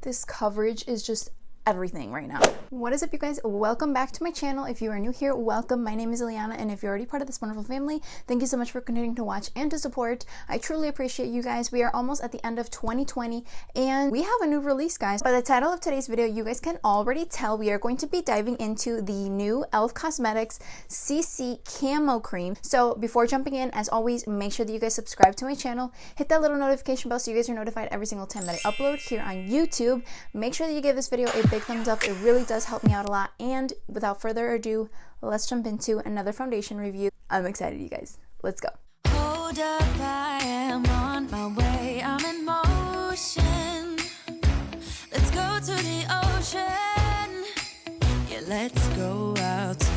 This coverage is just everything right now. What is up, you guys? Welcome back to my channel. If you are new here, welcome. My name is Ileana, and if you're already part of this wonderful family, thank you so much for continuing to watch and to support. I truly appreciate you guys. We are almost at the end of 2020 and we have a new release, guys. By the title of today's video, you guys can already tell we are going to be diving into the new ELF Cosmetics CC Camo Cream. So before jumping in, as always, make sure that you guys subscribe to my channel, hit that little notification bell so you guys are notified every single time that I upload here on YouTube. Make sure that you give this video a big thumbs up. It really does help me out a lot. And without further ado, let's jump into another foundation review. I'm excited, you guys. Let's go. Hold up, I am on my way. I'm in motion. Let's go to the ocean. Yeah, let's go outside.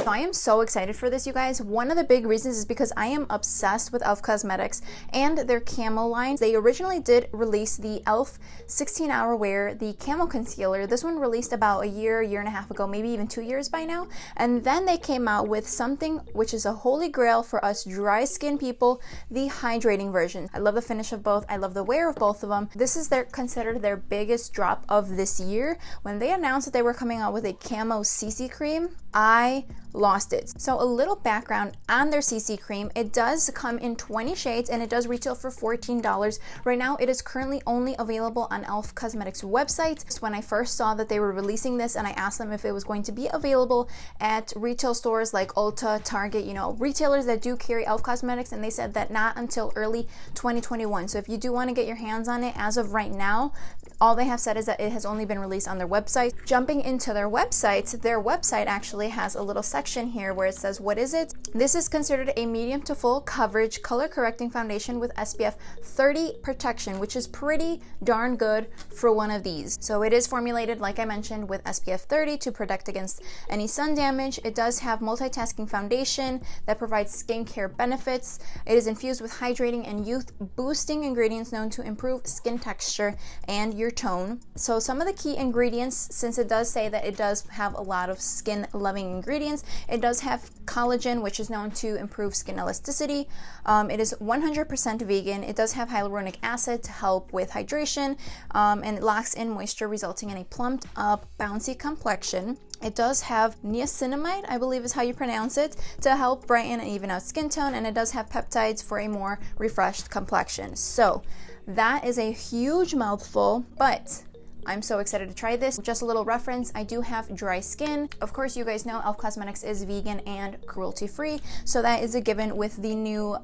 So I am so excited for this, you guys. One of the big reasons is because I am obsessed with ELF Cosmetics and their camo lines. They originally did release the ELF 16-Hour Wear, the camo concealer. This one released about a year and a half ago, maybe even 2 years by now. And then they came out with something which is a holy grail for us dry skin people, the hydrating version. I love the finish of both. I love the wear of both of them. This is considered their biggest drop of this year. When they announced that they were coming out with a Camo CC Cream, I lost it. So a little background on their CC Cream. It does come in 20 shades and it does retail for $14. Right now it is currently only available on ELF Cosmetics website. So when I first saw that they were releasing this and I asked them if it was going to be available at retail stores like Ulta, Target, you know, retailers that do carry ELF Cosmetics, and they said that not until early 2021. So if you do want to get your hands on it, as of right now, all they have said is that it has only been released on their website. Jumping into their website actually has a little section here where it says, what is it? This is considered a medium to full coverage color correcting foundation with SPF 30 protection, which is pretty darn good for one of these. So it is formulated, like I mentioned, with SPF 30 to protect against any sun damage. It does have multitasking foundation that provides skincare benefits. It is infused with hydrating and youth boosting ingredients known to improve skin texture and your tone. So some of the key ingredients, since it does say that it does have a lot of skin loving ingredients, it does have collagen, which is known to improve skin elasticity. It is 100% vegan. It does have hyaluronic acid to help with hydration, and it locks in moisture, resulting in a plumped up, bouncy complexion. It does have niacinamide, I believe is how you pronounce it, to help brighten and even out skin tone, and it does have peptides for a more refreshed complexion. So that is a huge mouthful, but I'm so excited to try this. Just a little reference, I do have dry skin. Of course, you guys know ELF Cosmetics is vegan and cruelty-free, so that is a given with the new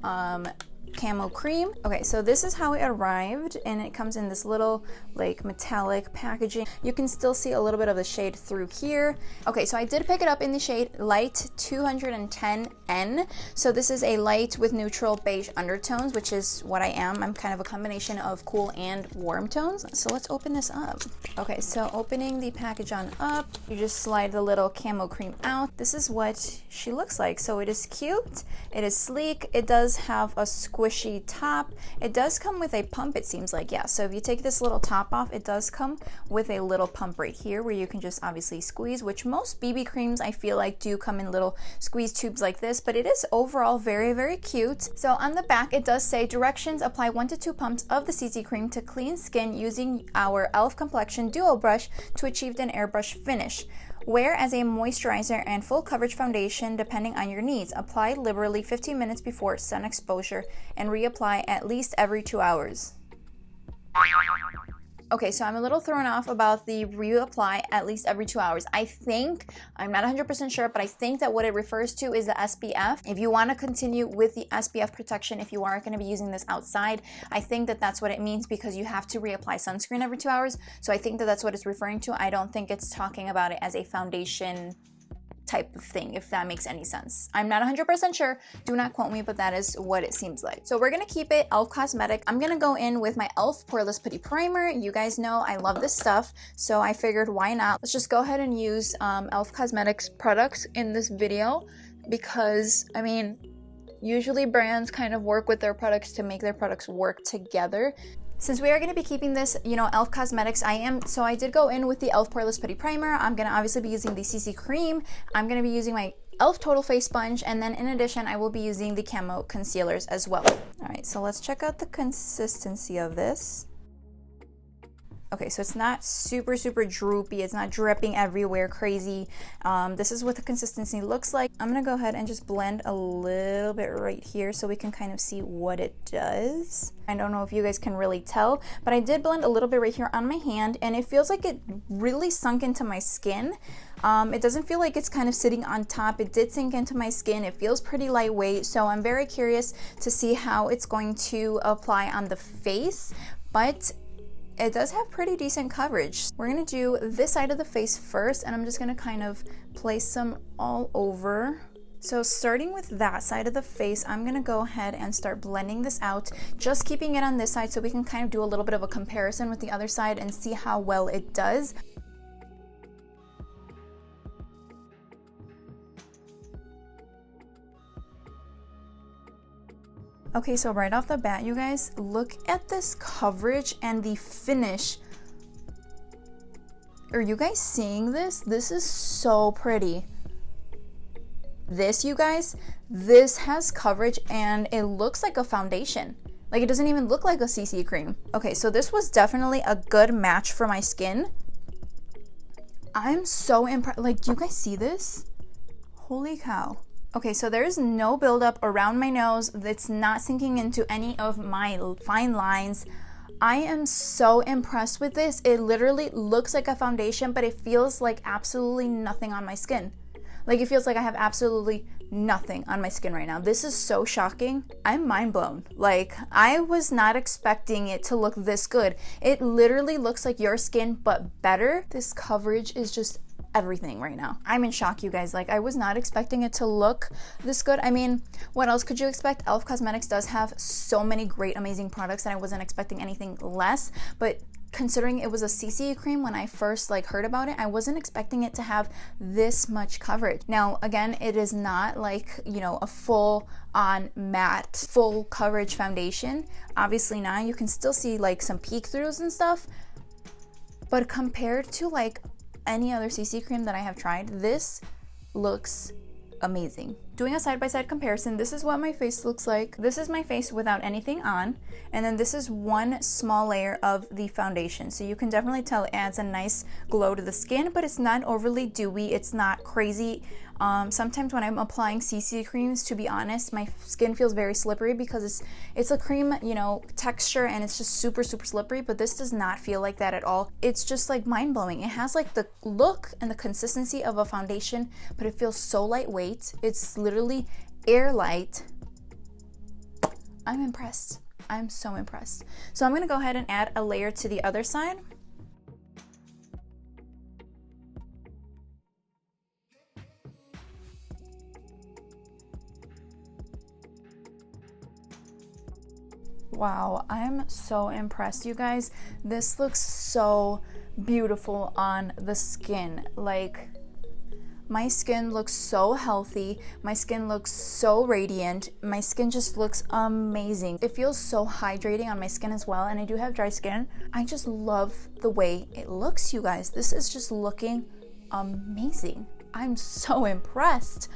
Camo Cream. Okay, so this is how it arrived, and it comes in this little like metallic packaging. You can still see a little bit of the shade through here. Okay, so I did pick it up in the shade Light 210N. So this is a light with neutral beige undertones, which is what I am. I'm kind of a combination of cool and warm tones. So let's open this up. Okay, so opening the package on up, you just slide the little Camo Cream out. This is what she looks like. So it is cute, it is sleek, it does have a squishy top. It does come with a pump, it seems like. Yeah, so if you take this little top off, it does come with a little pump right here where you can just obviously squeeze, which most BB creams I feel like do come in little squeeze tubes like this, but it is overall very, very cute. So on the back it does say directions: apply 1 to 2 pumps of the CC Cream to clean skin using our ELF Complexion Duo Brush to achieve an airbrush finish. Wear as a moisturizer and full coverage foundation depending on your needs. Apply liberally 15 minutes before sun exposure and reapply at least every 2 hours. Okay, so I'm a little thrown off about the reapply at least every 2 hours. I think, I'm not 100% sure, but I think that what it refers to is the SPF. If you want to continue with the SPF protection, if you are going to be using this outside, I think that that's what it means, because you have to reapply sunscreen every 2 hours. So I think that that's what it's referring to. I don't think it's talking about it as a foundation type of thing, if that makes any sense. I'm not 100% sure, do not quote me, but that is what it seems like. So we're gonna keep it ELF Cosmetic. I'm gonna go in with my ELF Poreless Putty Primer. You guys know I love this stuff, so I figured why not. Let's just go ahead and use ELF Cosmetics products in this video, because I mean, usually brands kind of work with their products to make their products work together. Since we are going to be keeping this, you know, ELF Cosmetics, I did go in with the ELF Poreless Putty Primer. I'm going to obviously be using the CC Cream. I'm going to be using my ELF Total Face Sponge, and then in addition, I will be using the Camo Concealers as well. All right, so let's check out the consistency of this. Okay, so it's not super, super droopy. It's not dripping everywhere crazy. This is what the consistency looks like. I'm gonna go ahead and just blend a little bit right here so we can kind of see what it does. I don't know if you guys can really tell, but I did blend a little bit right here on my hand, and it feels like it really sunk into my skin. It doesn't feel like it's kind of sitting on top. It did sink into my skin. It feels pretty lightweight, so I'm very curious to see how it's going to apply on the face, but it does have pretty decent coverage. We're gonna do this side of the face first, and I'm just gonna kind of place some all over. So starting with that side of the face, I'm gonna go ahead and start blending this out, just keeping it on this side so we can kind of do a little bit of a comparison with the other side and see how well it does. Okay, so right off the bat, you guys, look at this coverage and the finish. Are you guys seeing this? This is so pretty. This, you guys, this has coverage and it looks like a foundation. Like, it doesn't even look like a CC cream. Okay, so this was definitely a good match for my skin. I'm so impressed. Like, do you guys see this? Holy cow. Okay, so there's no buildup around my nose. It's not sinking into any of my fine lines. I am so impressed with this. It literally looks like a foundation, but it feels like absolutely nothing on my skin. Like, it feels like I have absolutely nothing on my skin right now. This is so shocking. I'm mind blown. Like, I was not expecting it to look this good. It literally looks like your skin, but better. This coverage is just everything right now. I'm in shock, you guys. Like, I was not expecting it to look this good. I mean, what else could you expect? ELF Cosmetics does have so many great, amazing products that I wasn't expecting anything less, but considering it was a CC cream when I first heard about it, I wasn't expecting it to have this much coverage. Now, again, it is not like, you know, a full on matte, full coverage foundation. Obviously not. You can still see like some peek throughs and stuff, but compared to like any other CC cream that I have tried, this looks amazing. Doing a side-by-side comparison, this is what my face looks like. This is my face without anything on, and then this is one small layer of the foundation. So you can definitely tell it adds a nice glow to the skin, but it's not overly dewy. It's not crazy. Sometimes when I'm applying CC creams, to be honest, my skin feels very slippery because it's a cream, you know, texture, and it's just super, super slippery, but this does not feel like that at all. It's just like mind-blowing. It has like the look and the consistency of a foundation, but it feels so lightweight. It's literally air light. I'm impressed. I'm so impressed. So I'm gonna go ahead and add a layer to the other side. Wow, I'm so impressed, you guys. This looks so beautiful on the skin. Like, my skin looks so healthy. My skin looks so radiant. My skin just looks amazing. It feels so hydrating on my skin as well, and I do have dry skin. I just love the way it looks, you guys. This is just looking amazing. I'm so impressed.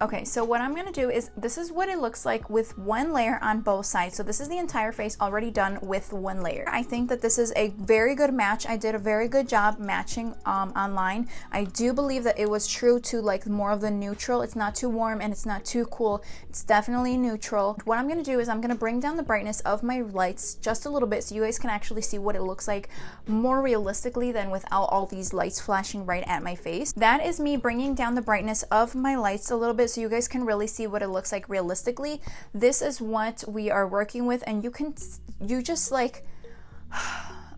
Okay, so what I'm gonna do is, this is what it looks like with one layer on both sides. So this is the entire face already done with one layer. I think that this is a very good match. I did a very good job matching online. I do believe that it was true to like more of the neutral. It's not too warm and it's not too cool. It's definitely neutral. What I'm gonna do is I'm gonna bring down the brightness of my lights just a little bit so you guys can actually see what it looks like more realistically than without all these lights flashing right at my face. That is me bringing down the brightness of my lights a little bit so you guys can really see what it looks like realistically. This is what we are working with, and you just like,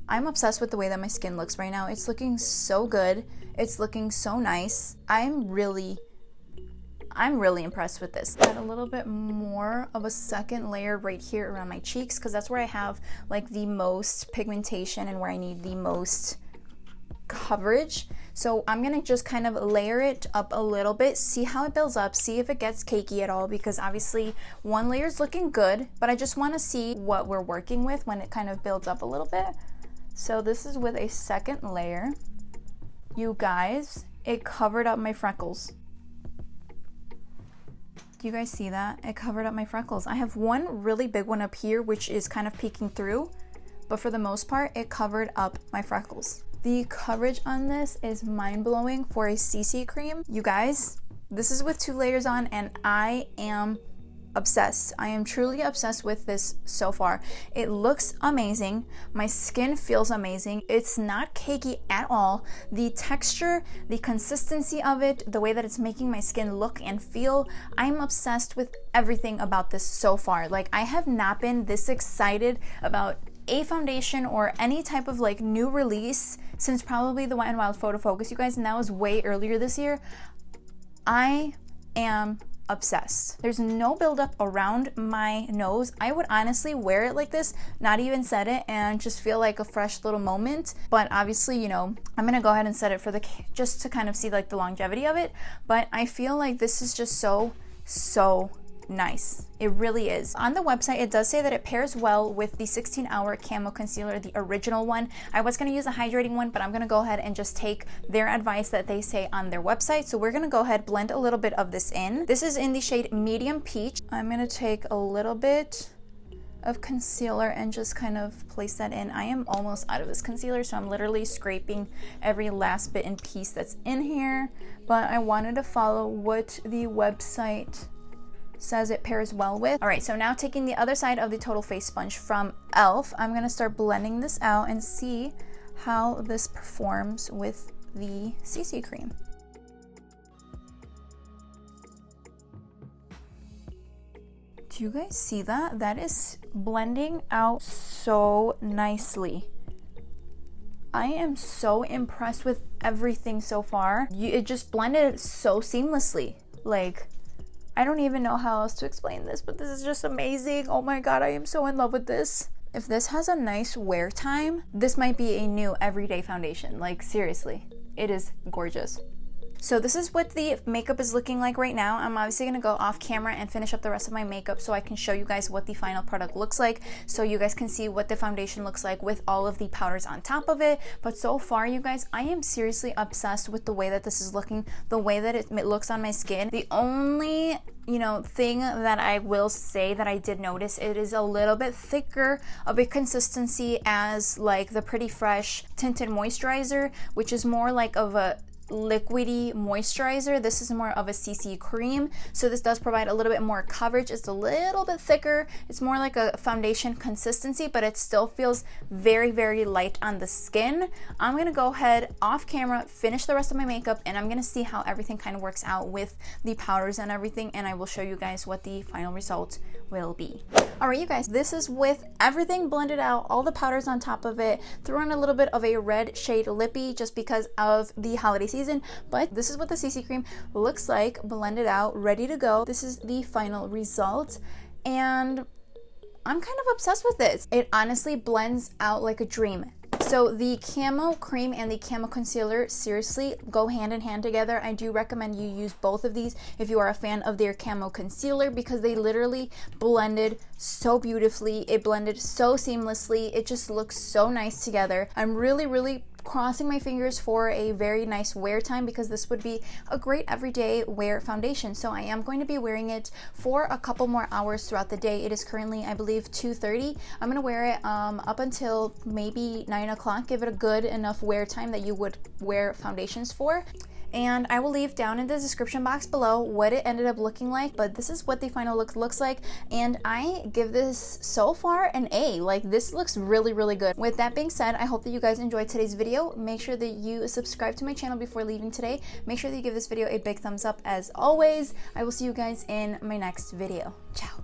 I'm obsessed with the way that my skin looks right now. It's looking so good. It's looking so nice. I'm really impressed with this. Add a little bit more of a second layer right here around my cheeks because that's where I have like the most pigmentation and where I need the most coverage. So I'm gonna just kind of layer it up a little bit, see how it builds up, see if it gets cakey at all, because obviously one layer is looking good, but I just want to see what we're working with when it kind of builds up a little bit. So this is with a second layer. You guys, it covered up my freckles. Do you guys see that? It covered up my freckles. I have one really big one up here which is kind of peeking through, but for the most part, it covered up my freckles. The coverage on this is mind-blowing for a CC cream. You guys, this is with 2 layers on, and I am obsessed. I am truly obsessed with this so far. It looks amazing. My skin feels amazing. It's not cakey at all. The texture, the consistency of it, the way that it's making my skin look and feel, I'm obsessed with everything about this so far. Like, I have not been this excited about a foundation or any type of like new release since probably the Wet n Wild Photo Focus, you guys, and that was way earlier this year. I am obsessed. There's no buildup around my nose. I would honestly wear it like this, not even set it, and just feel like a fresh little moment. But obviously, you know, I'm gonna go ahead and set it for the just to kind of see like the longevity of it. But I feel like this is just so nice. It really is. On the website, it does say that it pairs well with the 16-hour camo concealer, the original one. I was going to use a hydrating one, but I'm going to go ahead and just take their advice that they say on their website. So we're going to go ahead, blend a little bit of this in. This is in the shade Medium Peach. I'm going to take a little bit of concealer and just kind of place that in. I am almost out of this concealer, so I'm literally scraping every last bit and piece that's in here. But I wanted to follow what the website says it pairs well with. All right, so now taking the other side of the Total Face Sponge from ELF, I'm gonna start blending this out and see how this performs with the CC cream. Do you guys see that? That is blending out so nicely. I am so impressed with everything so far. It just blended so seamlessly. Like, I don't even know how else to explain this, but this is just amazing. Oh my god, I am so in love with this. If this has a nice wear time, this might be a new everyday foundation. Like, seriously, it is gorgeous. So this is what the makeup is looking like right now. I'm obviously going to go off camera and finish up the rest of my makeup so I can show you guys what the final product looks like, so you guys can see what the foundation looks like with all of the powders on top of it. But so far, you guys, I am seriously obsessed with the way that this is looking, the way that it looks on my skin. The only thing that I will say that I did notice, it is a little bit thicker of a consistency as like the Pretty Fresh Tinted Moisturizer, which is more like of a liquidy moisturizer. This is more of a CC cream, so this does provide a little bit more coverage. It's a little bit thicker. It's more like a foundation consistency, but it still feels very, very light on the skin. I'm gonna go ahead off camera, finish the rest of my makeup, and I'm gonna see how everything kind of works out with the powders and everything, and I will show you guys what the final result will be. All right, you guys, this is with everything blended out, all the powders on top of it. Threw in a little bit of a red shade lippy just because of the holiday season, but this is what the CC cream looks like, blended out, ready to go. This is the final result, and I'm kind of obsessed with this. It honestly blends out like a dream. So the camo cream and the camo concealer seriously go hand in hand together. I do recommend you use both of these if you are a fan of their camo concealer, because they literally blended so beautifully. It blended so seamlessly. It just looks so nice together. I'm really crossing my fingers for a very nice wear time, because this would be a great everyday wear foundation. So I am going to be wearing it for a couple more hours throughout the day. It is currently, I believe, 2:30. I'm going to wear it up until maybe 9 o'clock. Give it a good enough wear time that you would wear foundations for. And I will leave down in the description box below what it ended up looking like, but this is what the final look looks like, and I give this so far an A. Like, this looks really good. With that being said, I hope that you guys enjoyed today's video. Make sure that you subscribe to my channel before leaving today. Make sure that you give this video a big thumbs up as always. I will see you guys in my next video. Ciao.